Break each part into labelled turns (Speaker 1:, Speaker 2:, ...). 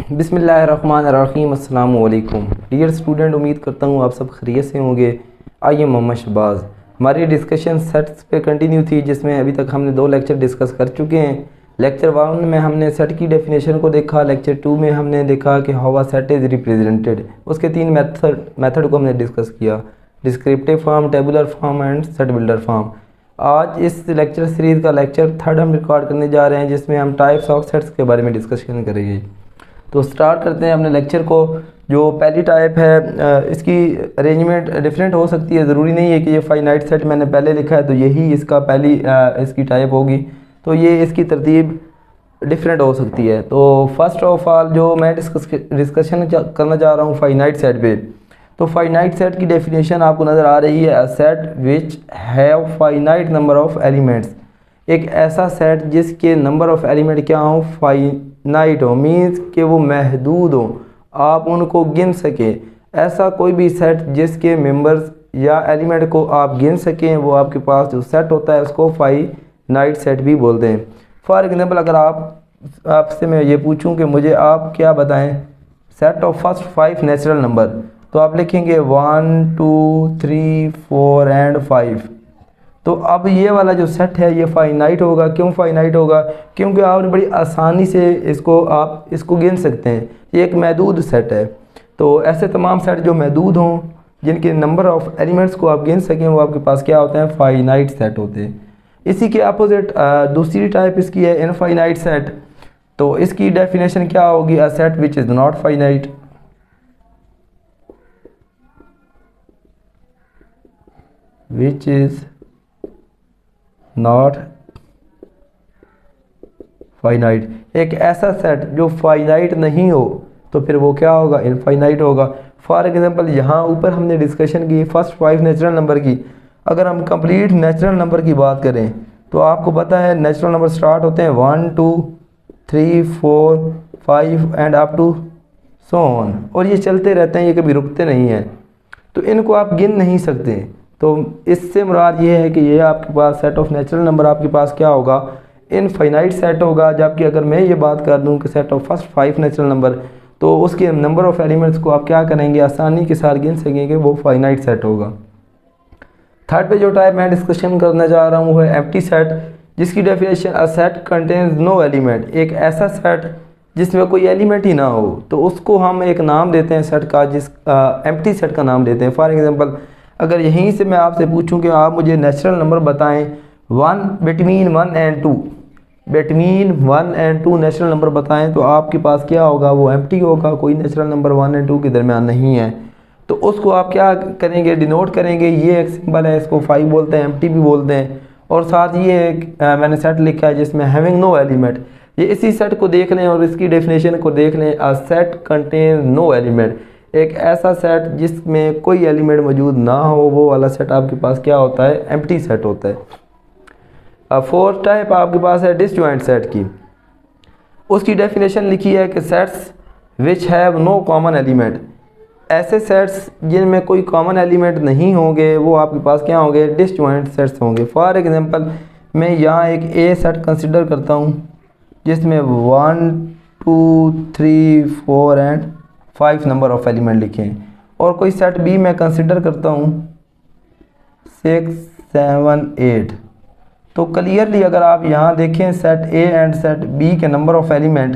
Speaker 1: बिस्मिल्लाहिर्रहमानिर्रहीम। अस्सलाम वालेकुम डियर स्टूडेंट, उम्मीद करता हूँ आप सब खैरियत से होंगे। आइए मोहम्मद शहबाज, हमारी डिस्कशन सेट्स पे कंटिन्यू थी, जिसमें अभी तक हमने 2 लेक्चर डिस्कस कर चुके हैं। लेक्चर 1 में हमने सेट की डेफिनेशन को देखा। लेक्चर 2 में हमने देखा कि how a set is represented. उसके 3 मेथड को हमने डिस्कस किया: descriptive form, tabular form and set builder form. आज इस लेक्चर सीरीज़ का लेक्चर 3 हम रिकॉर्ड करने जा रहे हैं, जिसमें हम टाइप्स ऑफ सेट्स के बारे में डिस्कशन करेंगे। तो स्टार्ट करते हैं अपने लेक्चर को। जो पहली टाइप है, इसकी अरेंजमेंट डिफरेंट हो सकती है, ज़रूरी नहीं है कि ये फाइनाइट सेट मैंने पहले लिखा है तो यही इसका पहली इसकी टाइप होगी। तो ये इसकी तरतीब डिफरेंट हो सकती है। तो फर्स्ट ऑफ ऑल जो मैं डिस्कशन करना चाह रहा हूँ फाइनाइट सेट पे, तो फाइनाइट सेट की डेफिनेशन आपको नज़र आ रही है: a set which have finite number of elements. एक ऐसा सेट जिसके नंबर ऑफ एलिमेंट क्या हो, फाइनाइट हो, मीन्स कि वो महदूद हो, आप उनको गिन सकें। ऐसा कोई भी सेट जिसके मेंबर्स या एलिमेंट को आप गिन सकें, वो आपके पास जो सेट होता है उसको फाइनाइट सेट भी बोलते हैं। फॉर एग्जांपल, अगर आपसे मैं ये पूछूं कि मुझे आप क्या बताएं set of first 5 natural number, तो आप लिखेंगे 1 2 3 4 एंड 5। तो अब ये वाला जो सेट है ये फाइनाइट होगा। क्यों फाइनाइट होगा? क्योंकि आपने बड़ी आसानी से आप इसको गिन सकते हैं। ये एक महदूद सेट है। तो ऐसे तमाम सेट जो महदूद हों, जिनके नंबर ऑफ एलिमेंट्स को आप गिन सकें, वो आपके पास क्या होते हैं, फाइनाइट सेट होते हैं। इसी के अपोजिट दूसरी टाइप इसकी है इनफाइनाइट सेट। तो इसकी डेफिनेशन क्या होगी? A set which is not finite. Which is not finite. एक ऐसा सेट जो फाइनाइट नहीं हो तो फिर वो क्या होगा, इनफाइनाइट होगा। फॉर एग्जांपल, यहाँ ऊपर हमने डिस्कशन की फर्स्ट 5 नेचुरल नंबर की। अगर हम कंप्लीट नेचुरल नंबर की बात करें तो आपको पता है नेचुरल नंबर स्टार्ट होते हैं 1 2 3 4 5 and up to so on, और ये चलते रहते हैं, ये कभी रुकते नहीं हैं। तो इनको आप गिन नहीं सकते। तो इससे मुराद ये है कि ये आपके पास सेट ऑफ नेचुरल नंबर आपके पास क्या होगा, इनफाइनाइट सेट होगा। जबकि अगर मैं ये बात कर दूं कि set of first 5 natural number, तो उसके नंबर ऑफ एलिमेंट्स को आप क्या करेंगे, आसानी के साथ गिन सकेंगे, वो फाइनाइट सेट होगा। थर्ड पे जो टाइप मैं डिस्कशन करना चाह रहा हूँ वो है एम्प्टी सेट, जिसकी definition: a set contains no element. एक ऐसा सेट जिसमें कोई एलिमेंट ही ना हो, तो उसको हम एक नाम देते हैं सेट का, एम्प्टी सेट का नाम देते हैं। फॉर एग्जांपल, अगर यहीं से मैं आपसे पूछूं कि आप मुझे नेचुरल नंबर बताएं between 1 and 2, between 1 and 2 natural number बताएं, तो आपके पास क्या होगा, वो एम्प्टी होगा। कोई नेचुरल नंबर 1 एंड 2 के दरमियान नहीं है। तो उसको आप क्या करेंगे, डिनोट करेंगे। ये एक सिंबल है, इसको 5 बोलते हैं, एम्प्टी भी बोलते हैं। और साथ ये एक मैंने सेट लिखा है जिसमें हैविंग नो एलिमेंट। ये इसी सेट को देख लें और इसकी डेफिनेशन को देख लें: a set contain no element. एक ऐसा सेट जिसमें कोई एलिमेंट मौजूद ना हो, वो वाला सेट आपके पास क्या होता है, एम्प्टी सेट होता है। अब फोर्थ टाइप आपके पास है डिसजॉइंट सेट की। उसकी डेफिनेशन लिखी है कि sets which have no common element. ऐसे सेट्स जिनमें कोई कॉमन एलिमेंट नहीं होंगे, वो आपके पास क्या होंगे, डिसजॉइंट सेट्स होंगे। फॉर एग्जांपल, मैं यहाँ एक ए सेट कंसिडर करता हूँ जिसमें 1 2 3 4 एंड 5 नंबर ऑफ एलिमेंट लिखे हैं। और कोई सेट बी मैं कंसिडर करता हूँ 6 7 8। तो क्लियरली अगर आप यहाँ देखें set A and set B के नंबर ऑफ एलिमेंट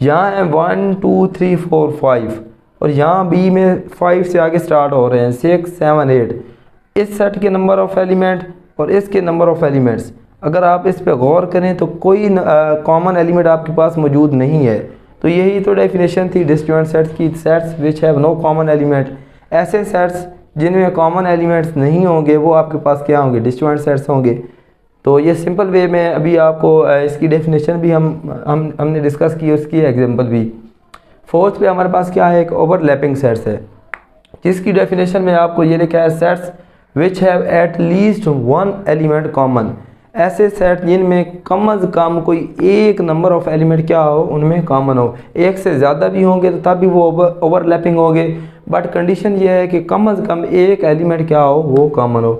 Speaker 1: यहाँ है 1 2 3 4 5, और यहाँ बी में 5 से आगे स्टार्ट हो रहे हैं 6 7 8। इस सेट के नंबर ऑफ एलिमेंट और इसके नंबर ऑफ एलिमेंट्स, अगर आप इस पर गौर करें तो कोई कॉमन एलिमेंट आपके पास मौजूद नहीं है। तो यही तो डेफिनेशन थी डिसजॉइंट सेट्स की: sets which have no common element. ऐसे सेट्स जिनमें कॉमन एलिमेंट्स नहीं होंगे, वो आपके पास क्या होंगे, डिसजॉइंट सेट्स होंगे। तो ये सिंपल वे में अभी आपको इसकी डेफिनेशन भी हमने डिस्कस की, उसकी एग्जांपल भी। फोर्थ पे हमारे पास क्या है, एक ओवरलैपिंग सेट्स है, जिसकी डेफिनेशन में आपको ये लिखा है: sets which have at least 1 element common. ऐसे सेट जिनमें कम अज़ कम कोई एक नंबर ऑफ एलिमेंट क्या हो, उनमें कॉमन हो। एक से ज़्यादा भी होंगे तो तब भी वो ओवरलैपिंग होंगे, बट कंडीशन ये है कि कम अज़ कम एक एलिमेंट क्या हो, वो कॉमन हो।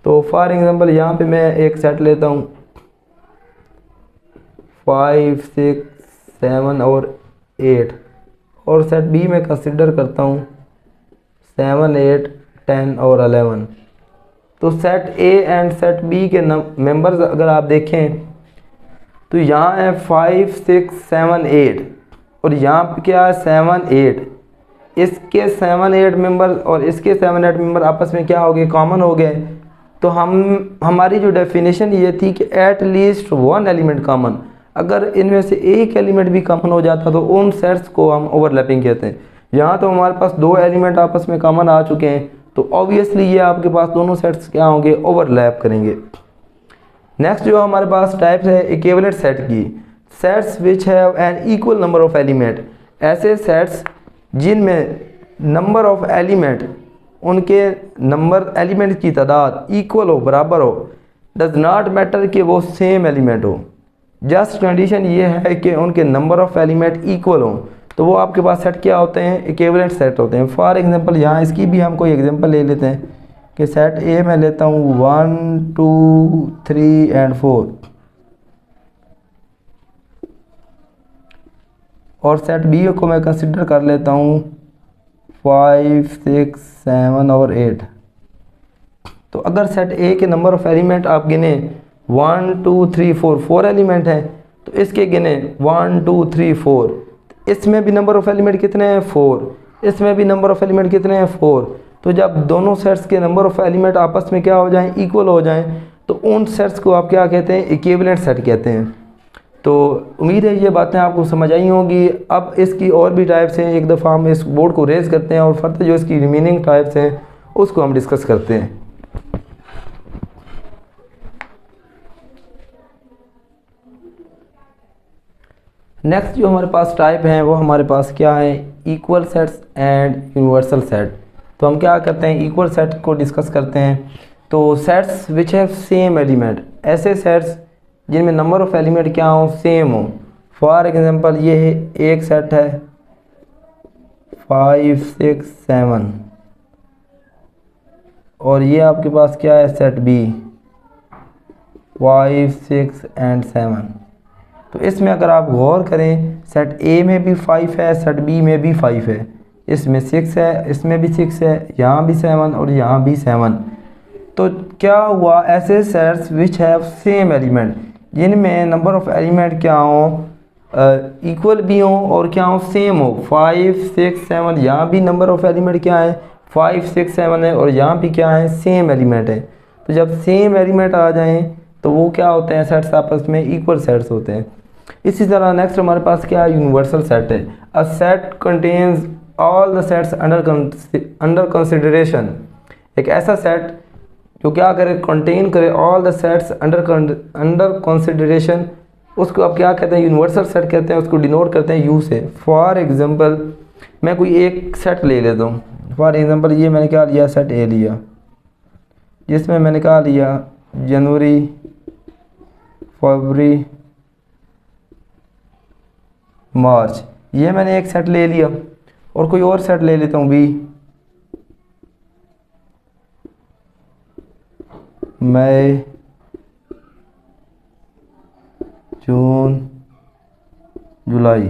Speaker 1: तो फॉर एग्जांपल, यहाँ पे मैं एक सेट लेता हूँ 5 6 7 और 8 और सेट बी में कंसिडर करता हूँ 7, 8, 10 और 11। तो set A and set B के मेंबर्स अगर आप देखें तो यहाँ है 5, 6, 7, 8 और यहाँ पे क्या है 7, 8। इसके 7, 8 मेंबर और इसके 7, 8 मेंबर आपस में क्या हो गए, कॉमन हो गए। तो हमारी जो डेफिनेशन ये थी कि at least one element common, अगर इनमें से एक एलिमेंट भी कॉमन हो जाता तो उन सेट्स को हम ओवरलैपिंग कहते हैं। यहाँ तो हमारे पास दो एलिमेंट आपस में कॉमन आ चुके हैं, तो ऑब्वियसली ये आपके पास दोनों सेट्स क्या होंगे, ओवरलैप करेंगे। नेक्स्ट जो हमारे पास टाइप है इक्विवेलेंट सेट की, sets which have an equal number of element, ऐसे सेट्स जिनमें नंबर ऑफ एलिमेंट, उनके नंबर एलिमेंट की तादाद इक्वल हो, बराबर हो। डज नॉट मैटर कि वो सेम एलिमेंट हो, जस्ट कंडीशन ये है कि उनके नंबर ऑफ एलिमेंट इक्वल हो, तो वो आपके पास सेट क्या होते हैं, इक्विवेलेंट सेट होते हैं। फॉर एग्जांपल यहाँ इसकी भी हम कोई एग्जांपल ले लेते हैं कि सेट ए में लेता हूँ 1, 2, 3 एंड 4 और सेट बी को मैं कंसिडर कर लेता हूँ 5, 6, 7 और 8। तो अगर सेट ए के नंबर ऑफ एलिमेंट आप गिने 1, 2, 3, 4, 4 एलिमेंट हैं, तो इसके गिने 1, 2, 3, 4, इसमें भी नंबर ऑफ एलिमेंट कितने हैं 4, इसमें भी नंबर ऑफ एलिमेंट कितने हैं 4। तो जब दोनों सेट्स के नंबर ऑफ एलिमेंट आपस में क्या हो जाएं, इक्वल हो जाएं, तो उन सेट्स को आप क्या कहते हैं, इक्विवेलेंट सेट कहते हैं। तो उम्मीद है ये बातें आपको समझ आई होंगी। अब इसकी और भी टाइप्स हैं, एक दफ़ा हम इस बोर्ड को रेज करते हैं और फर्दर जो इसकी रिमेनिंग टाइप्स हैं उसको हम डिस्कस करते हैं। नेक्स्ट जो हमारे पास टाइप हैं वो हमारे पास क्या है, equal sets and universal set. तो हम क्या करते हैं, इक्वल सेट को डिस्कस करते हैं। तो sets which have same element, ऐसे सेट्स जिनमें नंबर ऑफ एलिमेंट क्या हो, सेम हो। फॉर एग्जांपल ये एक सेट है 5, 6, 7 और ये आपके पास क्या है, सेट बी 5, 6 एंड 7। तो इसमें अगर आप गौर करें, सेट ए में भी 5 है, सेट बी में भी 5 है, इसमें 6 है, इसमें भी 6 है, यहाँ भी 7 और यहाँ भी 7। तो क्या हुआ, ऐसे sets which have same element, जिनमें नंबर ऑफ एलिमेंट क्या हो, इक्वल भी हो और क्या हो, सेम हो। 5, 6, 7, यहाँ भी नंबर ऑफ एलिमेंट क्या है, 5, 6, 7 है और यहाँ भी क्या है, सेम एलिमेंट है। तो जब सेम एलिमेंट आ जाएं तो वो क्या होते हैं, सेट्स आपस में इक्वल सेट्स होते हैं। इसी तरह नेक्स्ट हमारे पास क्या है, यूनिवर्सल सेट है। अ set contains all the sets under consideration, एक ऐसा सेट जो क्या करे, कंटेन करे all the sets under consideration, उसको आप क्या कहते हैं, यूनिवर्सल सेट कहते हैं, उसको डिनोट करते हैं यू से। फॉर एग्जांपल मैं कोई एक सेट ले लेता हूँ, फॉर एग्जांपल ये मैंने क्या लिया, सेट ए लिया, जिसमें मैंने क्या लिया, जनवरी, फरवरी, मार्च, ये मैंने एक सेट ले लिया। और कोई और सेट ले लेता हूँ बी, मई, जून, जुलाई।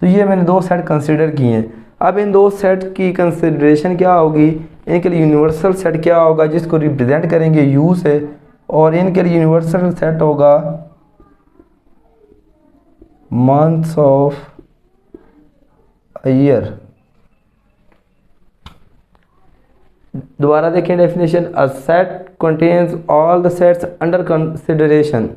Speaker 1: तो ये मैंने दो सेट कंसिडर किए हैं। अब इन दो सेट की कंसिडरेशन क्या होगी, इनके लिए यूनिवर्सल सेट क्या होगा, जिसको रिप्रेजेंट करेंगे यू से, और इनके लिए यूनिवर्सल सेट होगा मंथ्स ऑफ अ ईयर। दोबारा देखें definition, a set contains all the sets under consideration.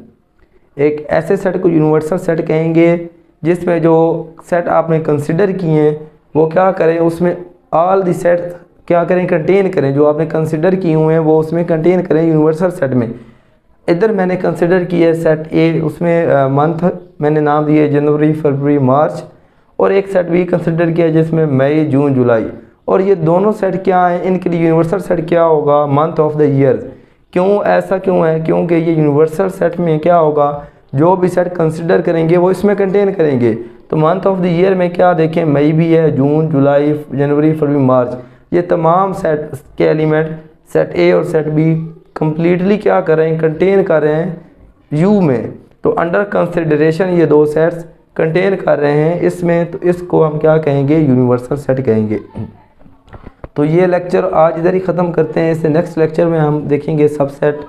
Speaker 1: एक ऐसे सेट को यूनिवर्सल सेट कहेंगे जिसमें जो सेट आपने कंसिडर किए हैं वो क्या करें, उसमें ऑल द सेट्स क्या करें, कंटेन करें, जो आपने कंसिडर किए हुए हैं वो उसमें कंटेन करें यूनिवर्सल सेट में। इधर मैंने कंसिडर किया है सेट ए, उसमें मंथ मैंने नाम दिए जनवरी, फरवरी, मार्च, और एक सेट बी कंसिडर किया जिसमें मई, जून, जुलाई। और ये दोनों सेट क्या हैं, इनके लिए यूनिवर्सल सेट क्या होगा, मंथ ऑफ द ईयर। क्यों ऐसा क्यों है, क्योंकि ये यूनिवर्सल सेट में क्या होगा, जो भी सेट कंसिडर करेंगे वो इसमें कंटेन करेंगे। तो मंथ ऑफ द ईयर में क्या देखें, मई भी है, जून, जुलाई, जनवरी, फरवरी, मार्च, ये तमाम सेट के एलिमेंट सेट ए और सेट बी कंप्लीटली क्या कर रहे हैं, कंटेन कर रहे हैं यू में। तो अंडर कंसिडरेशन ये दो सेट्स कंटेन कर रहे हैं इसमें, तो इसको हम क्या कहेंगे, यूनिवर्सल सेट कहेंगे। तो ये लेक्चर आज इधर ही ख़त्म करते हैं। इससे नेक्स्ट लेक्चर में हम देखेंगे सबसेट,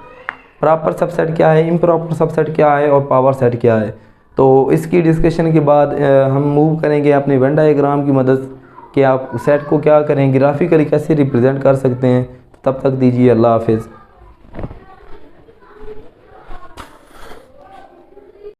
Speaker 1: प्रॉपर सबसेट क्या है, इम्प्रॉपर सबसेट क्या है और पावर सेट क्या है। तो इसकी डिस्कशन के बाद हम मूव करेंगे अपने वेन डायग्राम की मदद कि आप सेट को क्या करें, ग्राफिकली कैसे रिप्रेजेंट कर सकते हैं। तब तक दीजिए, अल्लाह हाफिज़।